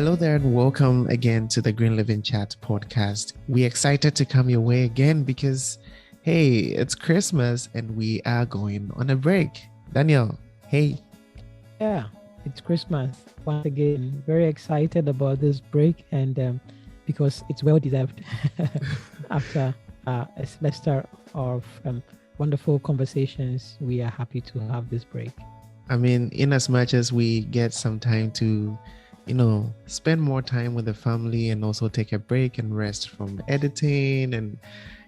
Hello there and welcome again to the Green Living Chat podcast. We're excited to come your way again because, hey, it's Christmas and we are going on a break. Daniel, hey. Yeah, it's Christmas. Once again, very excited about this break and because it's well deserved after a semester of wonderful conversations. We are happy to have this break. I mean, in as much as we get some time to spend more time with the family and also take a break and rest from editing and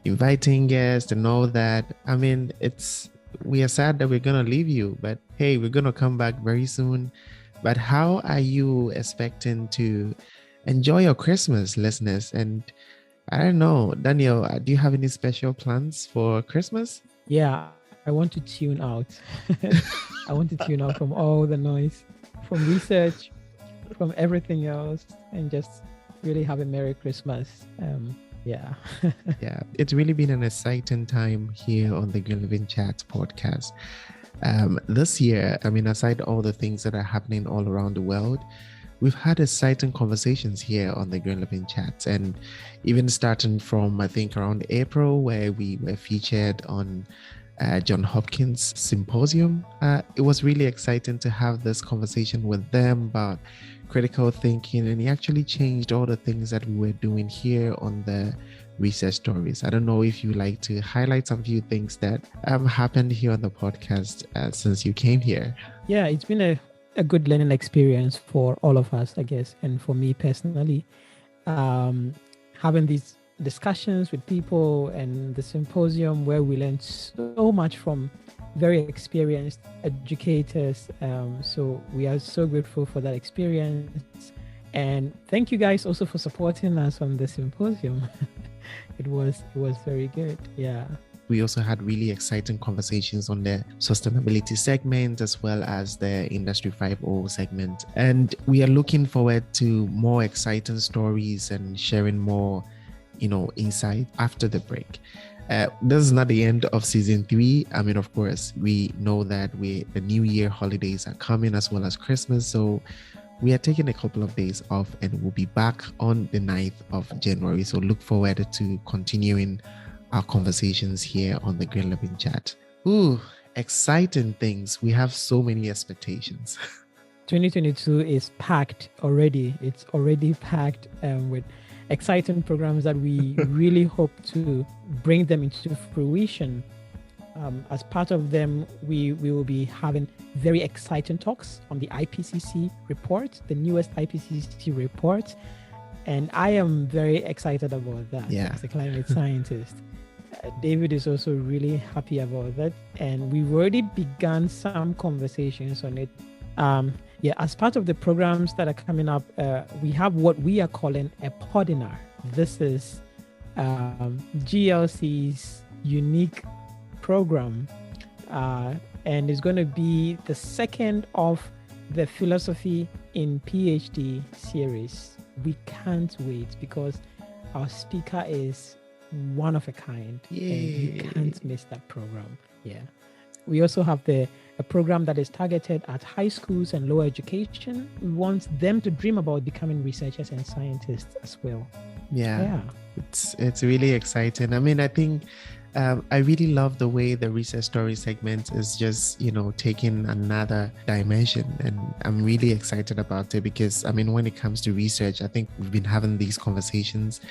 inviting guests and all that. I mean, we are sad that we're going to leave you, but hey, we're going to come back very soon. But how are you expecting to enjoy your Christmas, listeners? And I don't know, Daniel, do you have any special plans for Christmas? Yeah, I want to tune out. I want to tune out from all the noise, from research, from everything else, and just really have a Merry Christmas. Yeah, it's really been an exciting time here on the Green Living Chat podcast. This year, I mean, aside all the things that are happening all around the world, we've had exciting conversations here on the Green Living Chat, and even starting from, I think, around April, where we were featured on John Hopkins Symposium. It was really exciting to have this conversation with them about critical thinking, and he actually changed all the things that we were doing here on the Research Stories. I don't know if you like to highlight some few things that happened here on the podcast since you came here. Yeah, it's been a good learning experience for all of us, I guess, and for me personally, having these discussions with people and the symposium where we learned so much from very experienced educators. So we are so grateful for that experience. And thank you guys also for supporting us on the symposium. It was very good. Yeah. We also had really exciting conversations on the sustainability segment as well as the Industry 5.0 segment. And we are looking forward to more exciting stories and sharing more insight after the break. This is not the end of season 3. I mean, of course, we know that the New Year holidays are coming as well as Christmas. So we are taking a couple of days off and we'll be back on the 9th of January. So look forward to continuing our conversations here on the Green Living Chat. Ooh, exciting things. We have so many expectations. 2022 is packed already. It's already packed with exciting programs that we really hope to bring them into fruition. As part of them, we will be having very exciting talks on the IPCC report, the newest IPCC report. And I am very excited about that as a climate scientist. David is also really happy about that. And we've already begun some conversations on it. As part of the programs that are coming up, we have what we are calling a podinar. This is GLC's unique program, and it's going to be the second of the Philosophy in PhD series. We can't wait because our speaker is one of a kind. Yay. And you can't miss that program. Yeah. We also have a program that is targeted at high schools and lower education. We want them to dream about becoming researchers and scientists as well. Yeah. It's really exciting. I mean, I think I really love the way the Research Story segment is just, taking another dimension. And I'm really excited about it because, I mean, when it comes to research, I think we've been having these conversations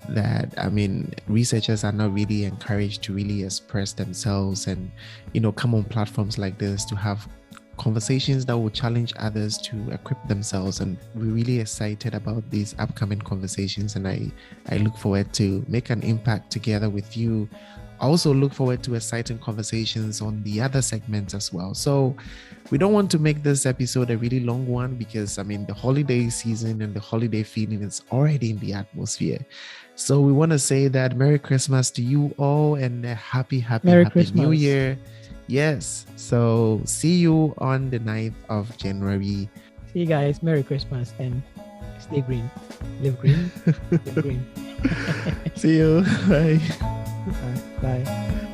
that, I mean, researchers are not really encouraged to really express themselves and, come on platforms like this to have conversations that will challenge others to equip themselves. And we're really excited about these upcoming conversations. And I look forward to make an impact together with you. I also look forward to exciting conversations on the other segments as well. So we don't want to make this episode a really long one because, I mean, the holiday season and the holiday feeling is already in the atmosphere. So we want to say that Merry Christmas to you all and a happy New Year. Yes. So see you on the 9th of January. See you guys. Merry Christmas and stay green. Live green. Live green. See you. Bye. Bye.